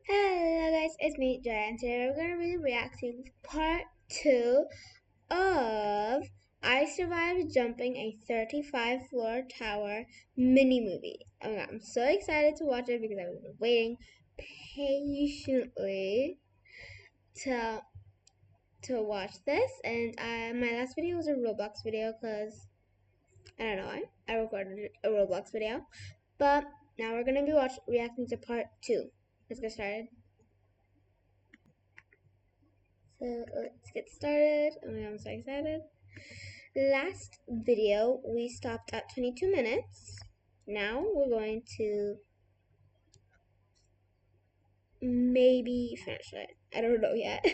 Hello guys, it's me, Jaya, and today we're going to be reacting to part 2 of I Survived Jumping a 35-floor tower mini movie. Oh my god, I'm so excited to watch it because I've been waiting patiently to watch this. And my last video was a Roblox video because, I don't know why, I recorded a Roblox video. But now we're going to be reacting to part 2. Let's get started. So let's get started. Oh my god, I'm so excited. Last video we stopped at 22 minutes. Now we're going to maybe finish it. I don't know yet.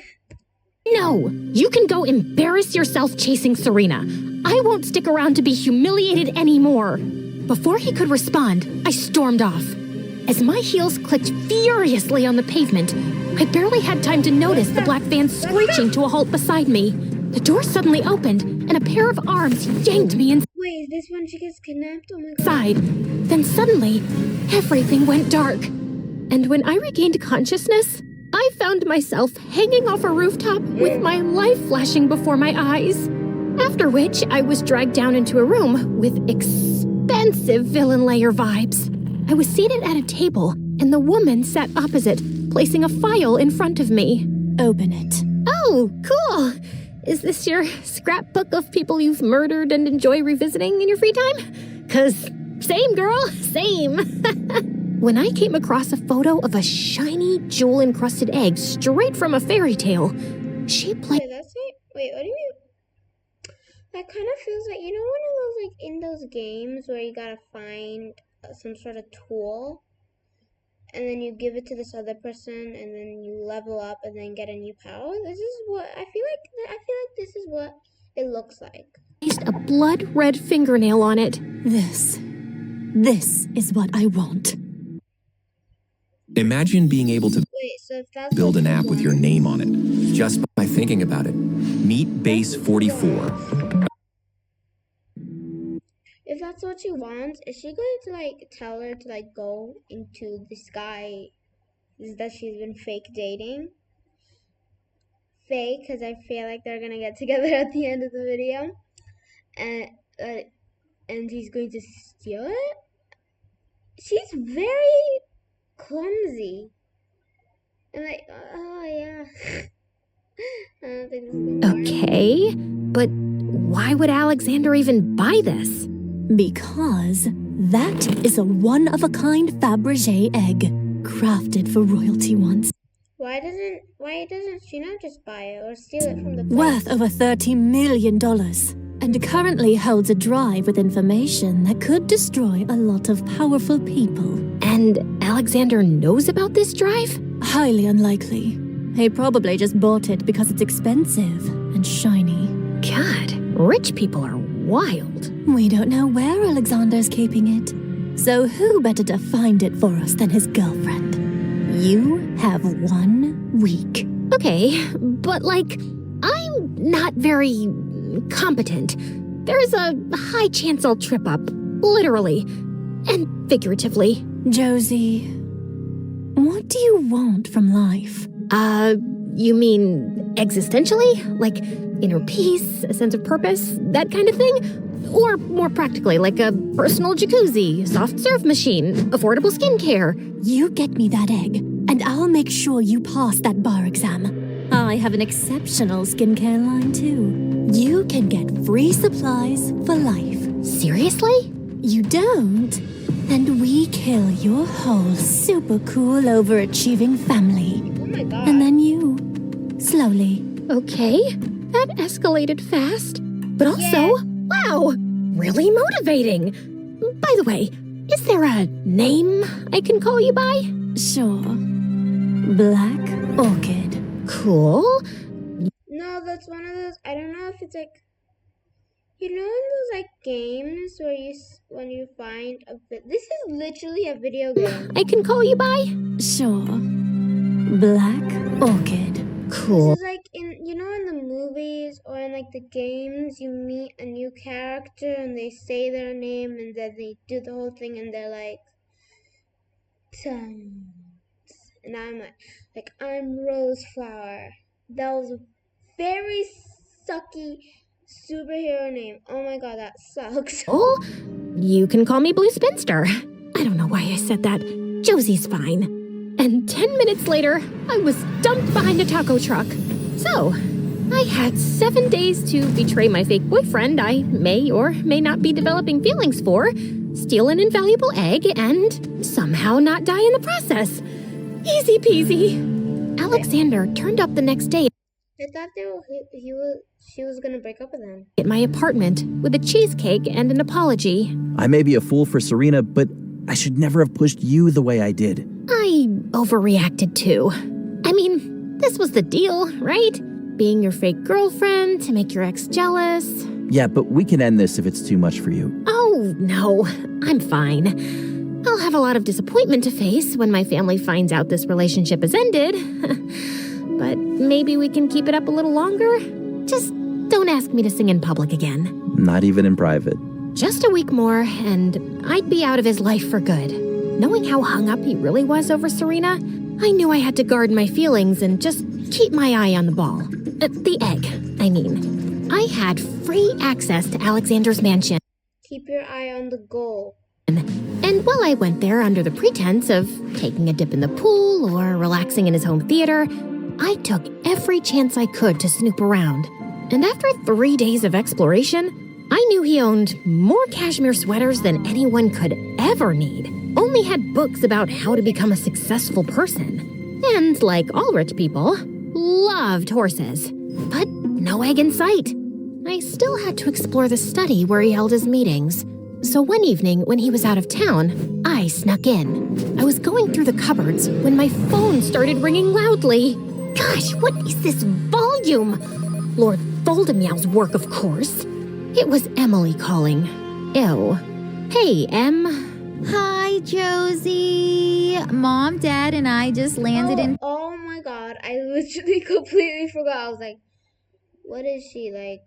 No, you can go embarrass yourself chasing Serena. I won't stick around to be humiliated anymore. Before he could respond, I stormed off. As my heels clicked furiously on the pavement, I barely had time to notice the black van screeching to a halt beside me. The door suddenly opened, and a pair of arms yanked me inside. Wait, is this when she gets kidnapped? Oh my god. Then suddenly, everything went dark. And when I regained consciousness, I found myself hanging off a rooftop with my life flashing before my eyes. After which, I was dragged down into a room with expensive villain layer vibes. I was seated at a table, and the woman sat opposite, placing a file in front of me. Open it. Oh, cool. Is this your scrapbook of people you've murdered and enjoy revisiting in your free time? 'Cause same, girl, same. When I came across a photo of a shiny, jewel-encrusted egg straight from a fairy tale, she played... Wait, that's it? Wait, what do you mean? That kind of feels like, one of those, like, in those games where you gotta find some sort of tool, and then you give it to this other person, and then you level up and then get a new power. This is what I feel like this is what it looks like. Placed a blood-red fingernail on it. This is what I want. Imagine being able to build an app with your want. name on it, just by thinking about it. Meet Base 44. If that's what she wants, is she going to, like, tell her to, like, go into this guy that she's been fake dating? Fake, because I feel like they're gonna get together at the end of the video. And he's going to steal it? She's very clumsy. And, like, oh, yeah. I don't think this is gonna work. Okay, but why would Alexander even buy this? Because that is a one-of-a-kind Fabergé egg, crafted for royalty once. Why doesn't she not just buy it or steal it from the place? Worth over $30 million, and currently holds a drive with information that could destroy a lot of powerful people. And Alexander knows about this drive? Highly unlikely. He probably just bought it because it's expensive and shiny. God, rich people are wild. We don't know where Alexander's keeping it. So who better to find it for us than his girlfriend? You have 1 week. Okay, but I'm not very competent. There's a high chance I'll trip up, literally and figuratively. Josie, what do you want from life? You mean existentially? Like inner peace, a sense of purpose, that kind of thing? Or more practically, like a personal jacuzzi, soft serve machine, affordable skincare? You get me that egg, and I'll make sure you pass that bar exam. I have an exceptional skincare line, too. You can get free supplies for life. Seriously? You don't, and we kill your whole super cool overachieving family. Oh my god. And then you, slowly. Okay, that escalated fast. But also, wow, really motivating. By the way, is there a name I can call you by? Sure. Black Orchid. Cool. No, that's one of those. I don't know if it's like, in those like games where when you find this is literally a video game. I can call you by? Sure. Black Orchid. Cool. This is like in the movies or in like the games, you meet a new character and they say their name and then they do the whole thing and they're like, and And I'm like I'm Rose Flower. That was a very sucky superhero name. Oh my god, that sucks. Oh, you can call me Blue Spinster. I don't know why I said that. Josie's fine. And 10 minutes later, I was dumped behind a taco truck. So, I had 7 days to betray my fake boyfriend I may or may not be developing feelings for, steal an invaluable egg, and somehow not die in the process. Easy peasy. Alexander turned up the next day I thought she was gonna break up with him. at my apartment with a cheesecake and an apology. I may be a fool for Serena, but I should never have pushed you the way I did. I overreacted too. I mean, this was the deal, right? Being your fake girlfriend to make your ex jealous. Yeah, but we can end this if it's too much for you. Oh, no, I'm fine. I'll have a lot of disappointment to face when my family finds out this relationship has ended. But maybe we can keep it up a little longer? Just don't ask me to sing in public again. Not even in private. Just a week more, and I'd be out of his life for good. Knowing how hung up he really was over Serena, I knew I had to guard my feelings and just keep my eye on the ball. The egg, I mean. I had free access to Alexander's mansion. Keep your eye on the goal. And while I went there under the pretense of taking a dip in the pool or relaxing in his home theater, I took every chance I could to snoop around. And after 3 days of exploration, I knew he owned more cashmere sweaters than anyone could ever need. Only had books about how to become a successful person. And like all rich people, loved horses. But no egg in sight. I still had to explore the study where he held his meetings. So one evening, when he was out of town, I snuck in. I was going through the cupboards when my phone started ringing loudly. Gosh, what is this volume? Lord Voldemyau's work, of course. It was Emily calling. Ew. Hey, Em. Hi, Josie. Mom, Dad, and I just landed in. Oh my god, I literally completely forgot. I was like, what is she, like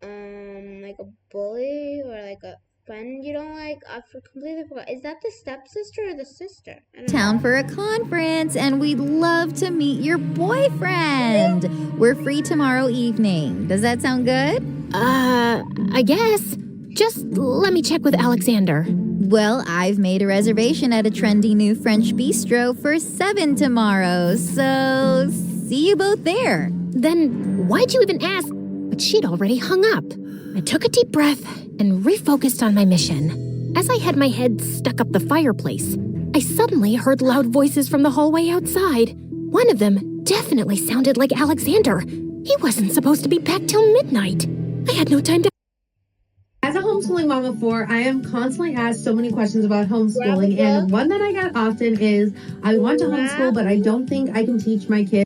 a bully or like a friend you don't like? I completely forgot. Is that the stepsister or the sister? I don't Town know. for a conference, and we'd love to meet your boyfriend. We're free tomorrow evening. Does that sound good? I guess. Just let me check with Alexander. Well, I've made a reservation at a trendy new French bistro for 7 tomorrow, so see you both there. Then why'd you even ask? But she'd already hung up. I took a deep breath and refocused on my mission. As I had my head stuck up the fireplace, I suddenly heard loud voices from the hallway outside. One of them definitely sounded like Alexander. He wasn't supposed to be back till midnight. I had no time to. As a homeschooling mom of 4, I am constantly asked so many questions about homeschooling, and one that I get often is, I want to homeschool, but I don't think I can teach my kids.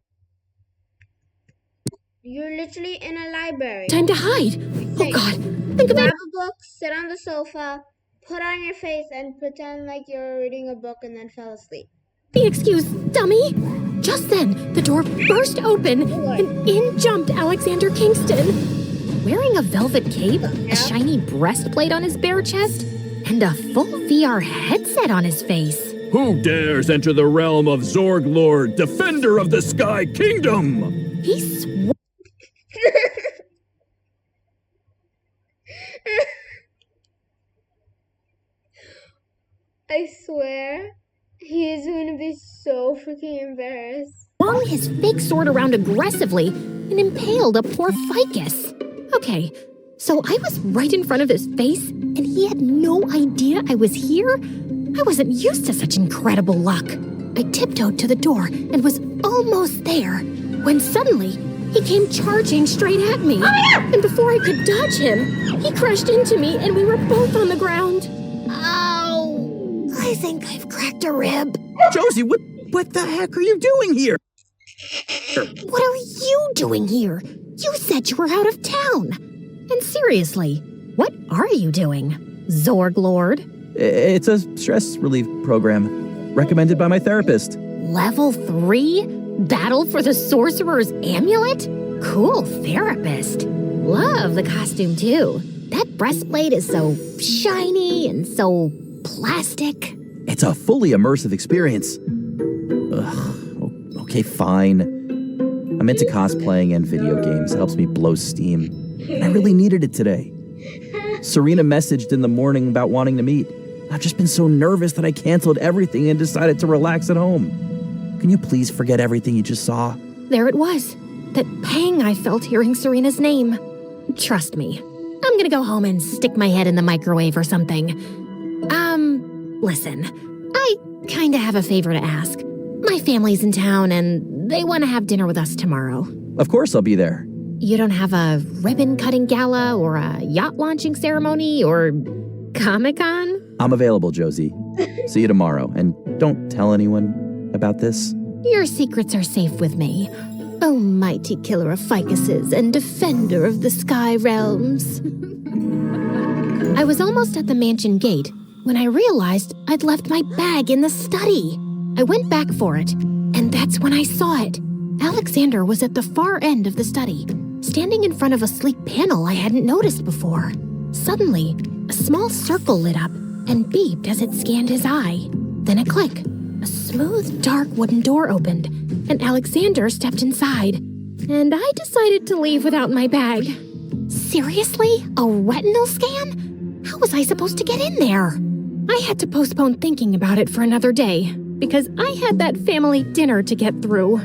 You're literally in a library. Time to hide. Oh God, think about Grab it. a book, sit on the sofa, put on your face, and pretend like you're reading a book and then fell asleep. The excuse, dummy. Just then, the door burst open, and in jumped Alexander Kingston. Wearing a velvet cape, a shiny breastplate on his bare chest, and a full VR headset on his face. Who dares enter the realm of Zorg Lord, defender of the Sky Kingdom? He swore. I swear, he is going to be so freaking embarrassed. Swung his fake sword around aggressively and impaled a poor ficus. Okay, so I was right in front of his face, and he had no idea I was here? I wasn't used to such incredible luck. I tiptoed to the door and was almost there, when suddenly he came charging straight at me. And before I could dodge him, he crashed into me and we were both on the ground. Ow! I think I've cracked a rib. Josie, what the heck are you doing here? What are you doing here? You said you were out of town. And seriously, what are you doing, Zorg Lord? It's a stress relief program recommended by my therapist. Level 3? Battle for the Sorcerer's Amulet? Cool therapist. Love the costume too. That breastplate is so shiny and so plastic. It's a fully immersive experience. Ugh, okay, fine. I'm into cosplaying and video games. It helps me blow steam. And I really needed it today. Serena messaged in the morning about wanting to meet. I've just been so nervous that I canceled everything and decided to relax at home. Can you please forget everything you just saw? There it was. That pang I felt hearing Serena's name. Trust me, I'm gonna go home and stick my head in the microwave or something. Listen, I kinda have a favor to ask. My family's in town and they want to have dinner with us tomorrow. Of course I'll be there. You don't have a ribbon-cutting gala or a yacht launching ceremony or Comic-Con? I'm available, Josie. See you tomorrow. And don't tell anyone about this. Your secrets are safe with me. O mighty killer of ficuses and defender of the sky realms. I was almost at the mansion gate when I realized I'd left my bag in the study. I went back for it, and that's when I saw it. Alexander was at the far end of the study, standing in front of a sleek panel I hadn't noticed before. Suddenly, a small circle lit up and beeped as it scanned his eye. Then a click. A smooth, dark wooden door opened, and Alexander stepped inside. And I decided to leave without my bag. Seriously? A retinal scan? How was I supposed to get in there? I had to postpone thinking about it for another day, because I had that family dinner to get through.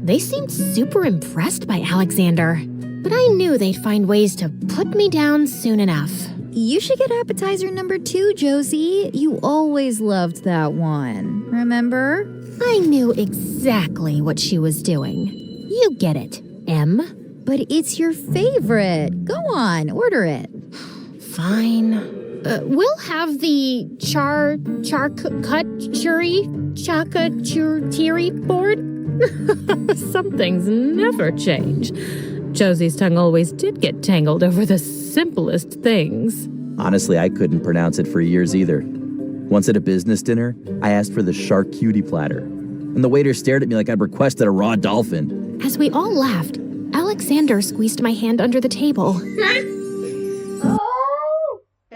They seemed super impressed by Alexander, but I knew they'd find ways to put me down soon enough. You should get appetizer number 2, Josie. You always loved that one, remember? I knew exactly what she was doing. You get it, M. But it's your favorite. Go on, order it. Fine. We'll have the charcuterie board. Some things never change. Josie's tongue always did get tangled over the simplest things. Honestly, I couldn't pronounce it for years either. Once at a business dinner, I asked for the charcuterie platter, and the waiter stared at me like I'd requested a raw dolphin. As we all laughed, Alexander squeezed my hand under the table.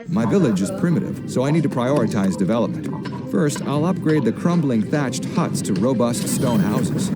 My village is primitive, so I need to prioritize development. First, I'll upgrade the crumbling thatched huts to robust stone houses.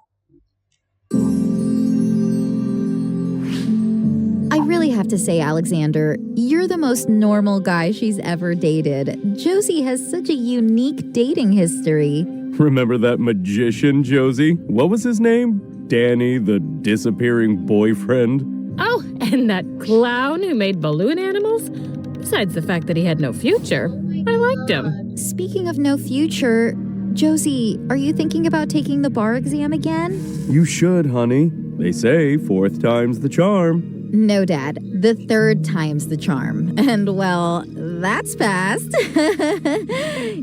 I really have to say, Alexander, you're the most normal guy she's ever dated. Josie has such a unique dating history. Remember that magician, Josie? What was his name? Danny, the disappearing boyfriend? Oh, and that clown who made balloon animals? Besides the fact that he had no future, I liked him. Speaking of no future, Josie, are you thinking about taking the bar exam again? You should, honey. They say 4th time's the charm. No, Dad. The 3rd time's the charm. And, well, that's fast.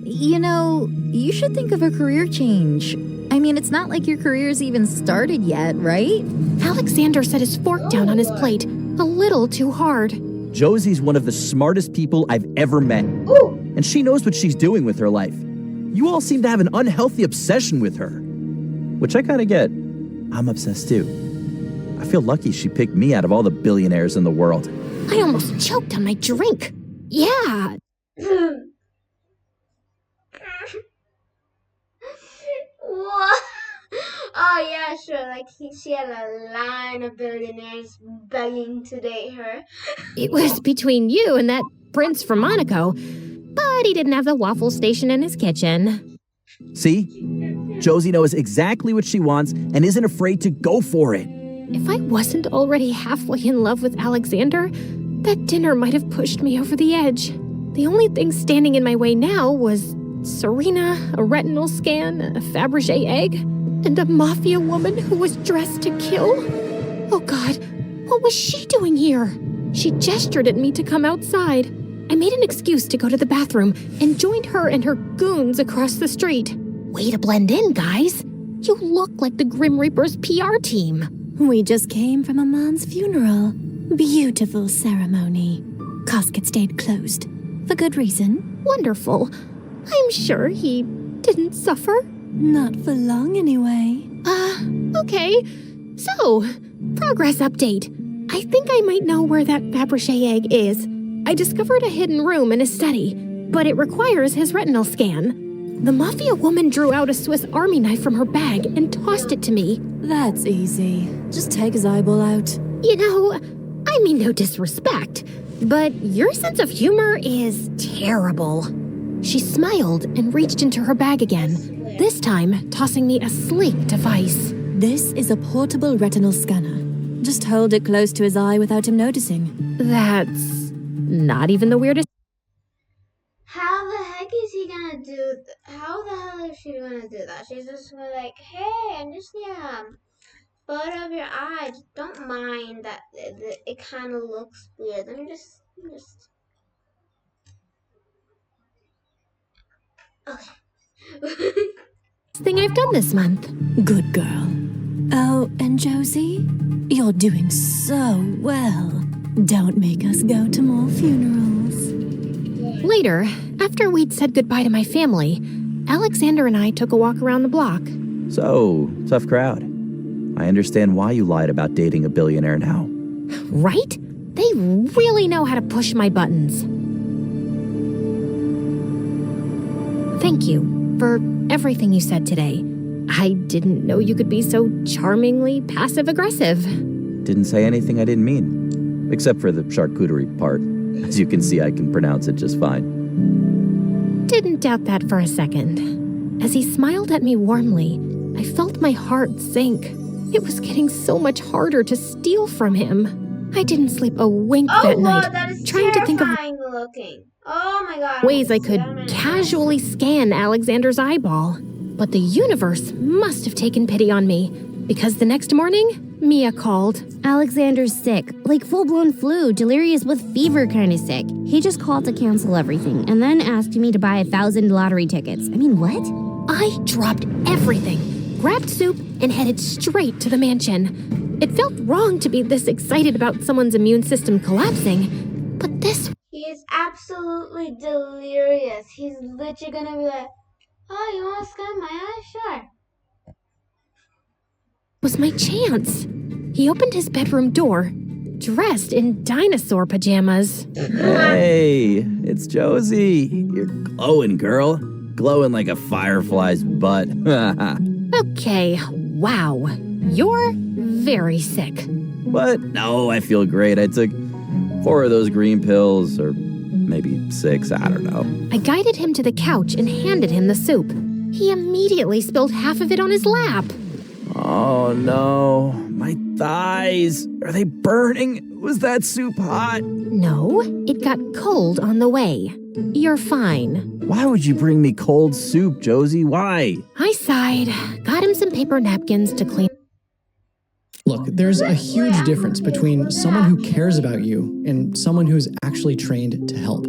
You know, you should think of a career change. I mean, it's not like your career's even started yet, right? Alexander set his fork down on his plate a little too hard. Josie's one of the smartest people I've ever met. And she knows what she's doing with her life. You all seem to have an unhealthy obsession with her. Which I kind of get. I'm obsessed too. I feel lucky she picked me out of all the billionaires in the world. I almost choked on my drink. Yeah. What? Oh yeah, sure. Like she had a line of billionaires begging to date her. It was between you and that prince from Monaco, but he didn't have the waffle station in his kitchen. See? Josie knows exactly what she wants and isn't afraid to go for it. If I wasn't already halfway in love with Alexander, that dinner might have pushed me over the edge. The only thing standing in my way now was Serena, a retinal scan, a Fabergé egg, and a mafia woman who was dressed to kill. Oh God, what was she doing here? She gestured at me to come outside. I made an excuse to go to the bathroom and joined her and her goons across the street. Way to blend in, guys. You look like the Grim Reaper's PR team. We just came from a man's funeral. Beautiful ceremony. Casket stayed closed. For good reason. Wonderful. I'm sure he didn't suffer. Not for long, anyway. Okay. So, progress update. I think I might know where that Fabergé egg is. I discovered a hidden room in his study, but it requires his retinal scan. The mafia woman drew out a Swiss Army knife from her bag and tossed it to me. That's easy. Just take his eyeball out. You know, I mean no disrespect, but your sense of humor is terrible. She smiled and reached into her bag again, this time tossing me a sleek device. This is a portable retinal scanner. Just hold it close to his eye without him noticing. That's not even the weirdest. How the heck is he gonna do? How the hell is she gonna do that? She's just gonna like, hey, I'm just photo of your eye. Just don't mind that it kind of looks weird. Let me just. Okay. Thing I've done this month. Good girl. Oh, and Josie, you're doing so well. Don't make us go to more funerals. Later, after we'd said goodbye to my family, Alexander and I took a walk around the block. So, tough crowd. I understand why you lied about dating a billionaire now. Right? They really know how to push my buttons. Thank you for everything you said today. I didn't know you could be so charmingly passive-aggressive. Didn't say anything I didn't mean. Except for the charcuterie part. As you can see, I can pronounce it just fine. Didn't doubt that for a second. As he smiled at me warmly, I felt my heart sink. It was getting so much harder to steal from him. I didn't sleep a wink that night, that is trying to think of looking. Oh my god. ways I could casually scan Alexander's eyeball. But the universe must have taken pity on me, because the next morning, Mia called. Alexander's sick, like full-blown flu, delirious with fever kind of sick. He just called to cancel everything, and then asked me to buy 1,000 lottery tickets. I mean, what? I dropped everything, grabbed soup, and headed straight to the mansion. It felt wrong to be this excited about someone's immune system collapsing, but this He is absolutely delirious. He's literally gonna be like, oh, you wanna scan my eye? Sure. was my chance. He opened his bedroom door, dressed in dinosaur pajamas. Hey, it's Josie. You're glowing, girl. Glowing like a firefly's butt. Okay, wow. You're very sick. What? No, I feel great. I took 4 of those green pills, or maybe 6, I don't know. I guided him to the couch and handed him the soup. He immediately spilled half of it on his lap. Oh no, my thighs. Are they burning? Was that soup hot? No, it got cold on the way. You're fine. Why would you bring me cold soup, Josie? Why? I sighed, got him some paper napkins to clean. Look, there's a huge difference between someone who cares about you and someone who's actually trained to help.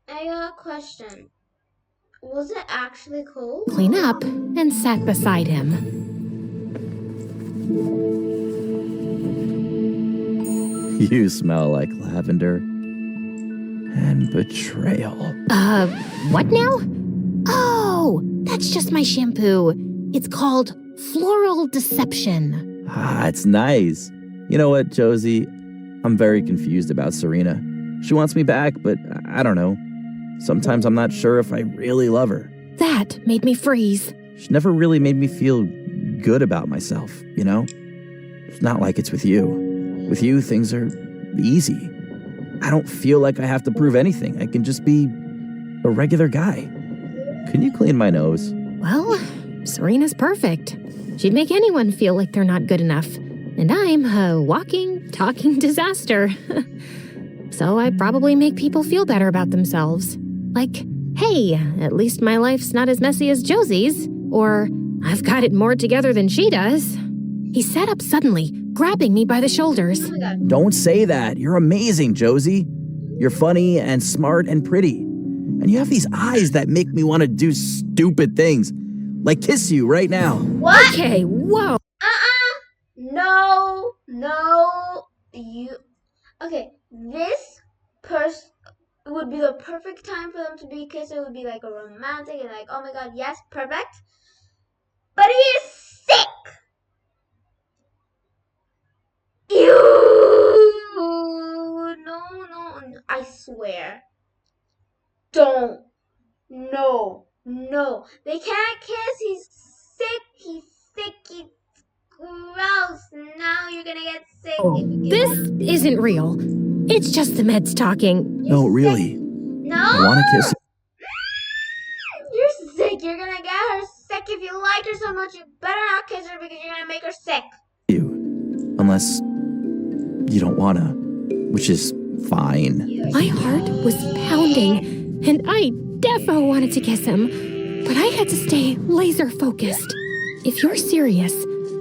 I got a question. Was it actually cold? Clean up and sat beside him. You smell like lavender and betrayal. What now? Oh, that's just my shampoo. It's called Floral Deception. Ah, it's nice. You know what, Josie? I'm very confused about Serena. She wants me back, but I don't know. Sometimes I'm not sure if I really love her. That made me freeze. She never really made me feel good about myself, you know? It's not like it's with you. With you, things are easy. I don't feel like I have to prove anything. I can just be a regular guy. Can you clean my nose? Well, Serena's perfect. She'd make anyone feel like they're not good enough. And I'm a walking, talking disaster. So I probably make people feel better about themselves. Like, hey, at least my life's not as messy as Josie's. Or, I've got it more together than she does. He sat up suddenly, grabbing me by the shoulders. Don't say that. You're amazing, Josie. You're funny and smart and pretty. And you have these eyes that make me want to do stupid things. Like kiss you right now. What? Okay, whoa. No. Okay, this person would be the perfect time for them to be kissing. It would be like a romantic and like, oh my god, yes, perfect. But he is sick. Ew. No. I swear. Don't No. No. They can't kiss. He's sick. He's sick. He's gross. Now you're gonna get sick. This isn't real. It's just the meds talking. No, really. No. I want to kiss You're sick. You're gonna get her sick. If you like her so much, you better not kiss her because you're gonna make her sick. you. Unless you don't want to, which is fine. My heart was pounding, and I defo wanted to kiss him, but I had to stay laser focused. If you're serious,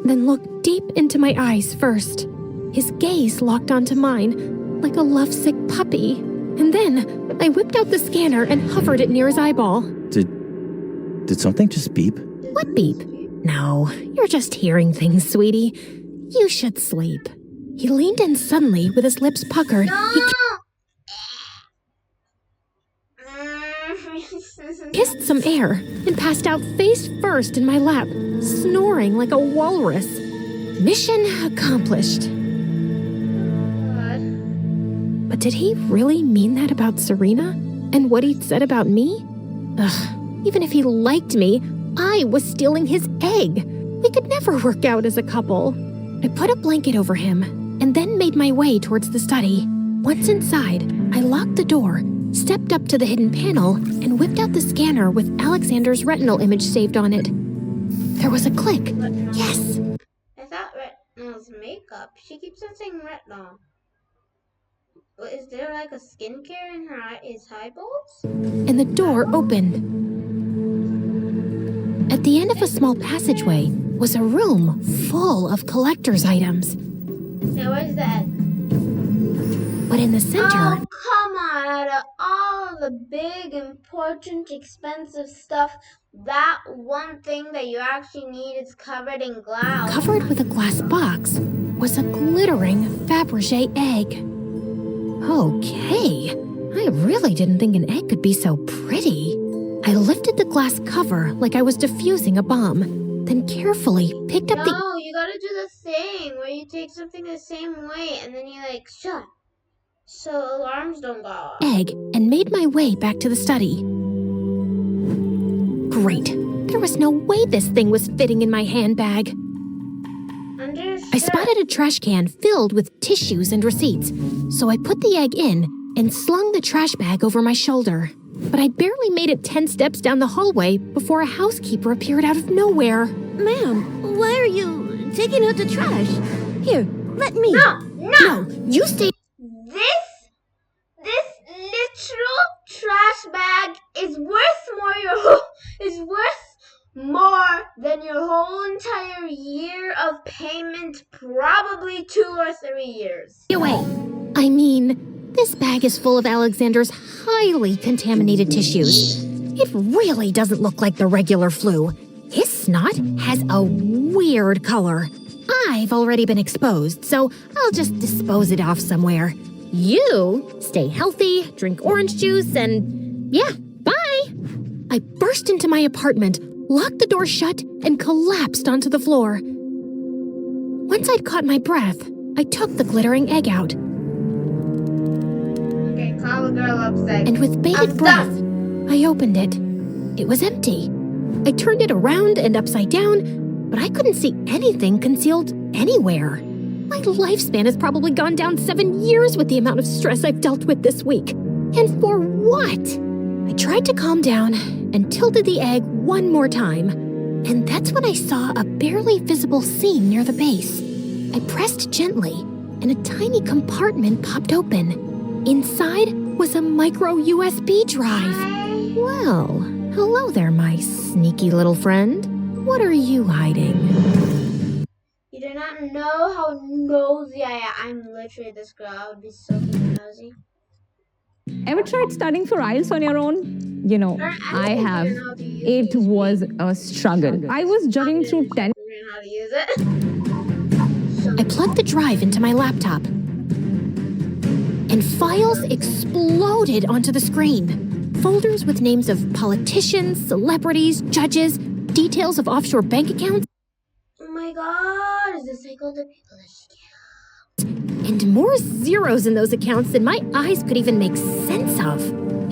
then look deep into my eyes first. His gaze locked onto mine like a lovesick puppy, and then I whipped out the scanner and hovered it near his eyeball. Did something just beep? What beep? No, you're just hearing things, sweetie. You should sleep. He leaned in suddenly with his lips puckered. No. He kissed some air and passed out face first in my lap, snoring like a walrus. Mission accomplished. But did he really mean that about Serena? And what he'd said about me? Ugh, even if he liked me, I was stealing his egg. We could never work out as a couple. I put a blanket over him and then made my way towards the study. Once inside, I locked the door, stepped up to the hidden panel, and whipped out the scanner with Alexander's retinal image saved on it. There was a click. Yes! I thought retinal's makeup. She keeps on saying retinal. Is there like a skincare in his eyeballs? And the door opened. At the end of a small passageway was a room full of collector's items. Now where's that? But in the center... Oh, come on. Out of all the big, important, expensive stuff, that one thing that you actually need is covered in glass. Covered with a glass box was a glittering Fabergé egg. Okay, I really didn't think an egg could be so pretty. I lifted the glass cover like I was defusing a bomb, then carefully picked up the... No, you gotta do the thing where you take something the same way and then you like shut. So alarms don't go off. Egg and made my way back to the study. Great. There was no way this thing was fitting in my handbag. I spotted a trash can filled with tissues and receipts, so I put the egg in and slung the trash bag over my shoulder. But I barely made it 10 steps down the hallway before a housekeeper appeared out of nowhere. Ma'am, why are you taking out the trash? Here, let me. No, you stay... This literal trash bag is worth more than your whole entire year of payment, probably 2 or 3 years. Away. I mean, this bag is full of Alexander's highly contaminated tissues. It really doesn't look like the regular flu. His snot has a weird color. I've already been exposed, so I'll just dispose it off somewhere. You stay healthy, drink orange juice, and yeah, bye! I burst into my apartment, locked the door shut, and collapsed onto the floor. Once I'd caught my breath, I took the glittering egg out. Okay, call the girl upstairs. And with bated breath, I opened it. It was empty. I turned it around and upside down, but I couldn't see anything concealed anywhere. My lifespan has probably gone down 7 years with the amount of stress I've dealt with this week. And for what? I tried to calm down and tilted the egg one more time. And that's when I saw a barely visible seam near the base. I pressed gently, and a tiny compartment popped open. Inside was a micro USB drive. Well, hello there, my sneaky little friend. What are you hiding? You do not know how nosy I am. I'm literally this girl. I would be so nosy. Ever tried studying for IELTS on your own? You know, I have. It was a struggle. I was juggling through 10. How to use it. I plugged the drive into my laptop, and files exploded onto the screen. Folders with names of politicians, celebrities, judges, details of offshore bank accounts. Oh my god, is this like all the people that she and more zeros in those accounts than my eyes could even make sense of.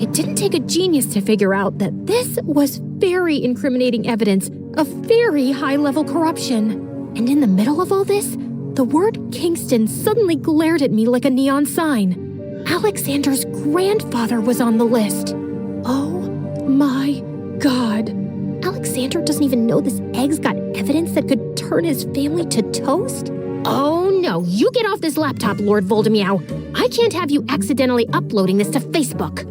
It didn't take a genius to figure out that this was very incriminating evidence of very high-level corruption. And in the middle of all this, the word Kingston suddenly glared at me like a neon sign. Alexander's grandfather was on the list. Oh my God. Alexander doesn't even know this egg's got evidence that could turn his family to toast? Oh no, you get off this laptop, Lord Voldemort. I can't have you accidentally uploading this to Facebook.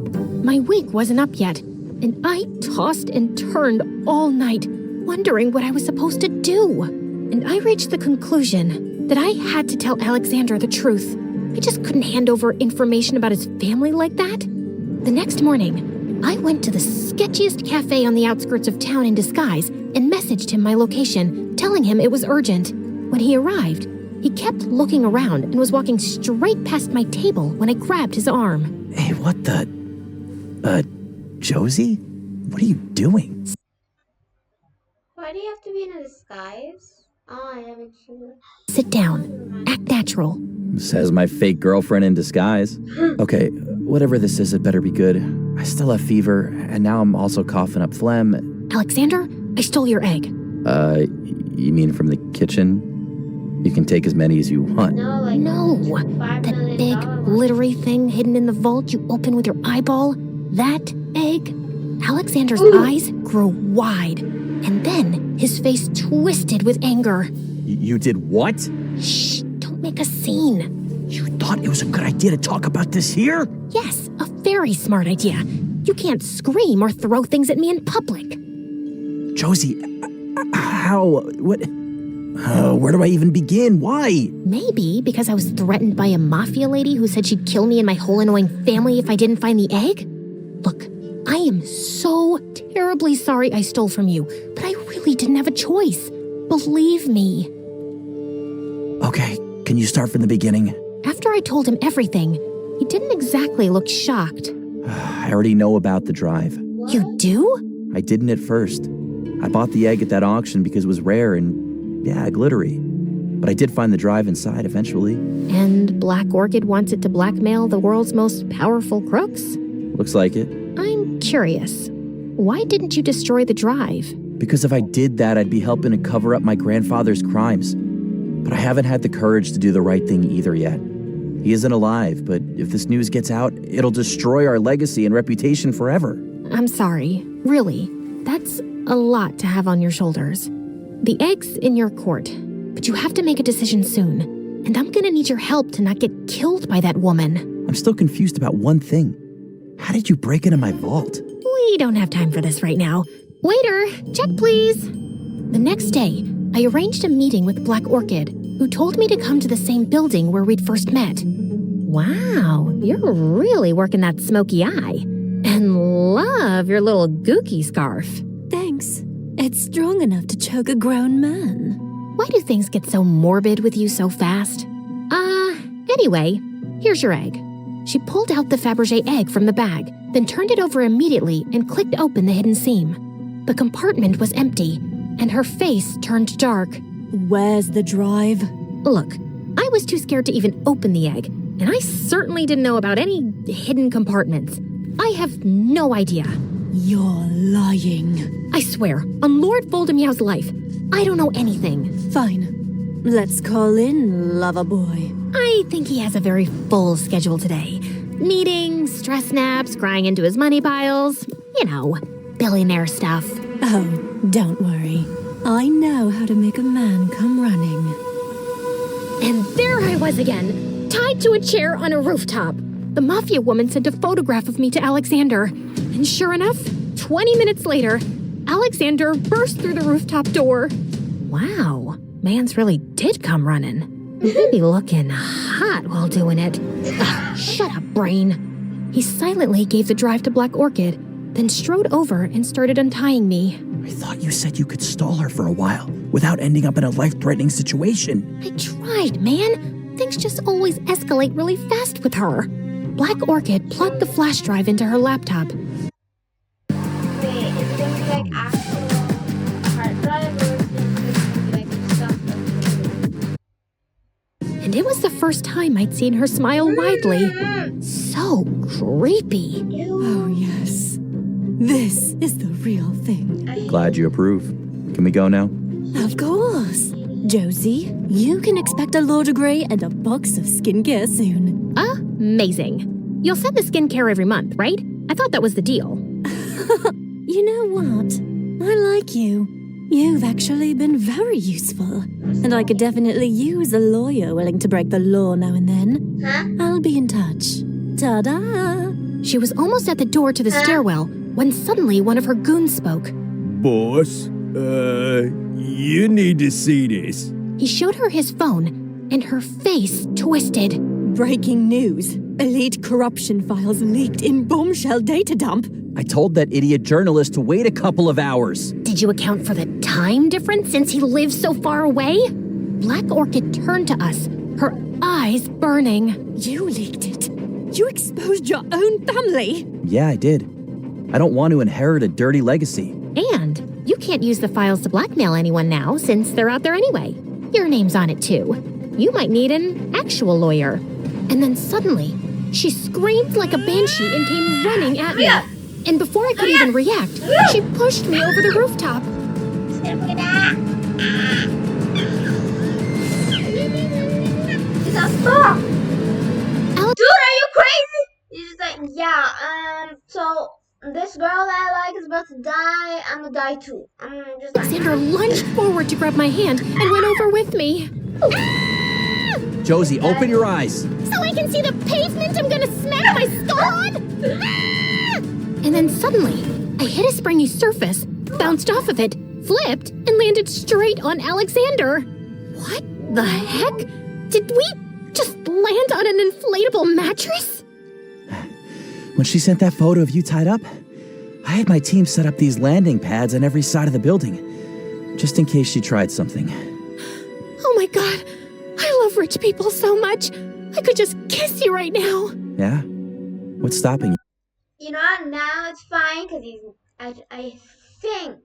My week wasn't up yet, and I tossed and turned all night, wondering what I was supposed to do. And I reached the conclusion that I had to tell Alexander the truth. I just couldn't hand over information about his family like that. The next morning, I went to the sketchiest cafe on the outskirts of town in disguise and messaged him my location, telling him it was urgent. When he arrived, he kept looking around and was walking straight past my table when I grabbed his arm. Hey, what the... Josie? What are you doing? Why do you have to be in a disguise? Oh, I haven't seen it. Sit down. Act natural. Says my fake girlfriend in disguise. Okay, whatever this is, it better be good. I still have fever, and now I'm also coughing up phlegm. Alexander, I stole your egg. You mean from the kitchen? You can take as many as you want. No, like No, that big, glittery thing hidden in the vault you open with your eyeball, that egg. Alexander's eyes grew wide, and then his face twisted with anger. You did what? Shh, don't make a scene. You thought it was a good idea to talk about this here? Yes, a very smart idea. You can't scream or throw things at me in public. Josie, how? What? Where do I even begin? Why? Maybe because I was threatened by a mafia lady who said she'd kill me and my whole annoying family if I didn't find the egg? Look, I am so terribly sorry I stole from you, but I really didn't have a choice. Believe me. Okay, can you start from the beginning? After I told him everything, he didn't exactly look shocked. I already know about the drive. You do? I didn't at first. I bought the egg at that auction because it was rare and, yeah, glittery. But I did find the drive inside eventually. And Black Orchid wants it to blackmail the world's most powerful crooks? Looks like it. I'm curious. Why didn't you destroy the drive? Because if I did that, I'd be helping to cover up my grandfather's crimes. But I haven't had the courage to do the right thing either yet. He isn't alive, but if this news gets out, it'll destroy our legacy and reputation forever. I'm sorry. Really. That's a lot to have on your shoulders. The egg's in your court, but you have to make a decision soon. And I'm gonna need your help to not get killed by that woman. I'm still confused about one thing. How did you break into my vault? We don't have time for this right now. Waiter, check please. The next day, I arranged a meeting with Black Orchid, who told me to come to the same building where we'd first met. Wow, you're really working that smoky eye. And love your little gookie scarf. Thanks. It's strong enough to choke a grown man. Why do things get so morbid with you so fast? Anyway, here's your egg. She pulled out the Fabergé egg from the bag, then turned it over immediately and clicked open the hidden seam. The compartment was empty, and her face turned dark. Where's the drive? Look, I was too scared to even open the egg, and I certainly didn't know about any hidden compartments. I have no idea. You're lying. I swear, on Lord Voldemort's life, I don't know anything. Fine. Let's call in Loverboy. I think he has a very full schedule today. Meetings, stress naps, crying into his money piles. You know, billionaire stuff. Oh, don't worry. I know how to make a man come running. And there I was again, tied to a chair on a rooftop. The mafia woman sent a photograph of me to Alexander. And sure enough, 20 minutes later, Alexander burst through the rooftop door. Wow, mans really did come running. Maybe looking hot while doing it. Ugh, shut up, brain. He silently gave the drive to Black Orchid, then strode over and started untying me. I thought you said you could stall her for a while without ending up in a life-threatening situation. I tried, man. Things just always escalate really fast with her. Black Orchid plugged the flash drive into her laptop. Wait, is this like actual hard drive or is this like stuff? And it was the first time I'd seen her smile widely. So creepy. Oh, yes. This is the real thing. Glad you approve. Can we go now? Of course. Josie, you can expect a Lord of Grey and a box of skincare soon. Amazing. You'll send the skincare every month, right? I thought that was the deal. You know what? I like you. You've actually been very useful. And I could definitely use a lawyer willing to break the law now and then. I'll be in touch. Ta-da! She was almost at the door to the stairwell when suddenly one of her goons spoke. Boss, you need to see this. He showed her his phone, and her face twisted. Breaking news. Elite corruption files leaked in bombshell data dump. I told that idiot journalist to wait a couple of hours. Did you account for the time difference since he lives so far away? Black Orchid turned to us, her eyes burning. You leaked it. You exposed your own family. Yeah, I did. I don't want to inherit a dirty legacy. And you can't use the files to blackmail anyone now since they're out there anyway. Your name's on it too. You might need an actual lawyer. And then suddenly, she screamed like a banshee and came running at me. And before I could even react, she pushed me over the rooftop. Dude, are you crazy? He's just like, yeah, so this girl that I like is about to die. I'm gonna die too. I'm just like... Alexander lunged forward to grab my hand and went over with me. Josie, open your eyes. So I can see the pavement I'm gonna smack my skull on? And then suddenly, I hit a springy surface, bounced off of it, flipped, and landed straight on Alexander. What the heck? Did we just land on an inflatable mattress? When she sent that photo of you tied up, I had my team set up these landing pads on every side of the building, just in case she tried something. Oh my god, I love rich people so much. I could just kiss you right now. Yeah? What's stopping you? You know what? Now it's fine because I think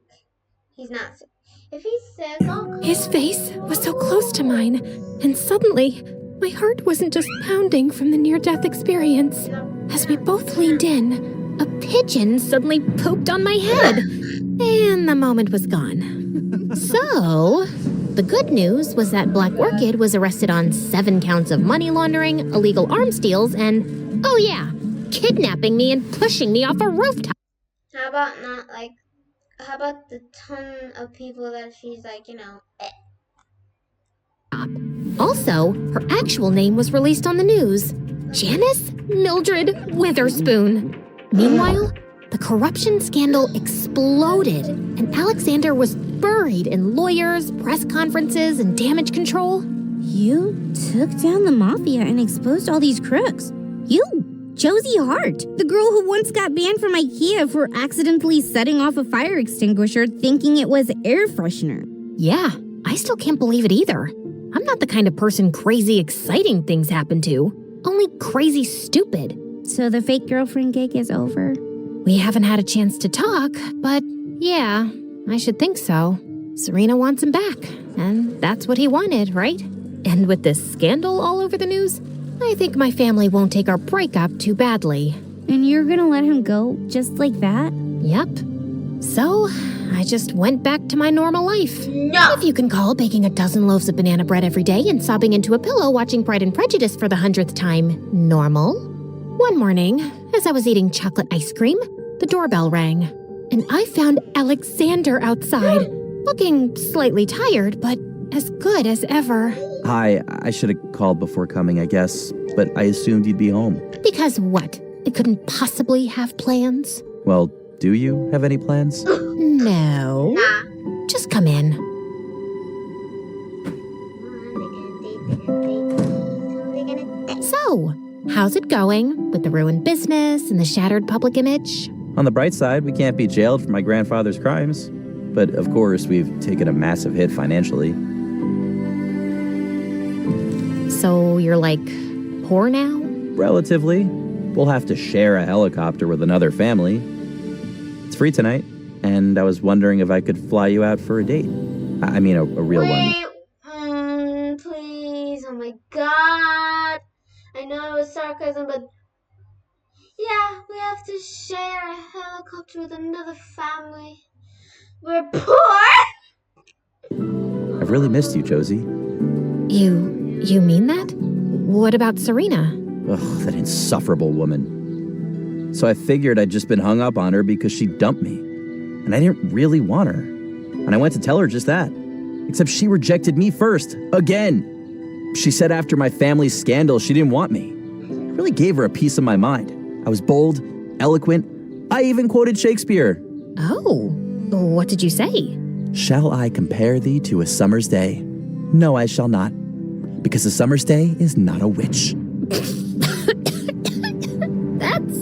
he's not sick. If he's sick, I'll call. His face was so close to mine, and suddenly, my heart wasn't just pounding from the near-death experience. As we both leaned in, a pigeon suddenly pooped on my head, and the moment was gone. So, the good news was that Black Orchid was arrested on 7 counts of money laundering, illegal arms deals, and, oh yeah, kidnapping me and pushing me off a rooftop. How about not like? How about the ton of people that she's like, you know? Also, her actual name was released on the news. Janice Mildred Witherspoon. Meanwhile, the corruption scandal exploded, and Alexander was buried in lawyers, press conferences, and damage control. You took down the mafia and exposed all these crooks. You, Josie Hart, the girl who once got banned from IKEA for accidentally setting off a fire extinguisher thinking it was air freshener. Yeah, I still can't believe it either. I'm not the kind of person crazy exciting things happen to. Only crazy stupid. So the fake girlfriend gig is over? We haven't had a chance to talk, but yeah, I should think so. Serena wants him back, and that's what he wanted, right? And with this scandal all over the news, I think my family won't take our breakup too badly. And you're gonna let him go just like that? Yep. So, I just went back to my normal life. No! If you can call baking a dozen loaves of banana bread every day and sobbing into a pillow watching Pride and Prejudice for the 100th time normal. One morning, as I was eating chocolate ice cream, the doorbell rang, and I found Alexander outside, looking slightly tired, but as good as ever. Hi, I should have called before coming, I guess, but I assumed you'd be home. Because what? I couldn't possibly have plans? Well, do you have any plans? No. Nah. Just come in. So, how's it going with the ruined business and the shattered public image? On the bright side, we can't be jailed for my grandfather's crimes. But of course, we've taken a massive hit financially. So you're like, poor now? Relatively. We'll have to share a helicopter with another family. It's free tonight, and I was wondering if I could fly you out for a date. I mean, a real one. Please, oh my god. I know it was sarcasm, but Yeah, we have to share a helicopter with another family. We're poor! I've really missed you, Josie. You mean that? What about Serena? Ugh, that insufferable woman. So I figured I'd just been hung up on her because she dumped me. And I didn't really want her. And I went to tell her just that. Except she rejected me first. Again. She said after my family's scandal, she didn't want me. I really gave her a piece of my mind. I was bold, eloquent. I even quoted Shakespeare. Oh, what did you say? Shall I compare thee to a summer's day? No, I shall not. Because a summer's day is not a witch. That's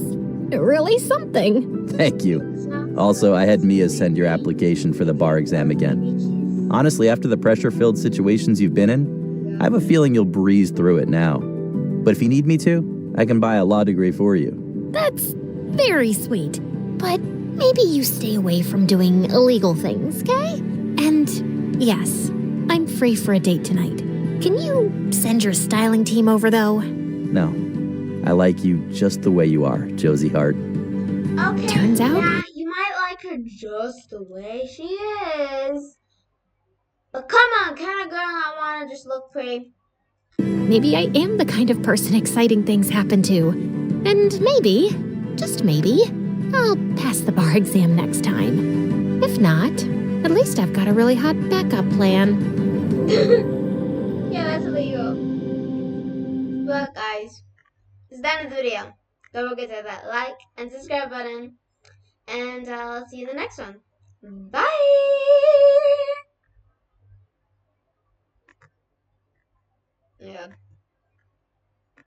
really something. Thank you. Also, I had Mia send your application for the bar exam again. Honestly, after the pressure-filled situations you've been in, I have a feeling you'll breeze through it now. But if you need me to, I can buy a law degree for you. That's very sweet. But maybe you stay away from doing illegal things, okay? And yes, I'm free for a date tonight. Can you send your styling team over, though? No. I like you just the way you are, Josie Hart. Okay, turns out, yeah, you might like her just the way she is. But come on, kind of girl I want to just look pretty. maybe I am the kind of person exciting things happen to. And maybe, just maybe, I'll pass the bar exam next time. If not, at least I've got a really hot backup plan. Yeah, that's illegal. But guys, it's done with the video. Don't forget to hit that like and subscribe button. And I'll see you in the next one. Bye! Yeah.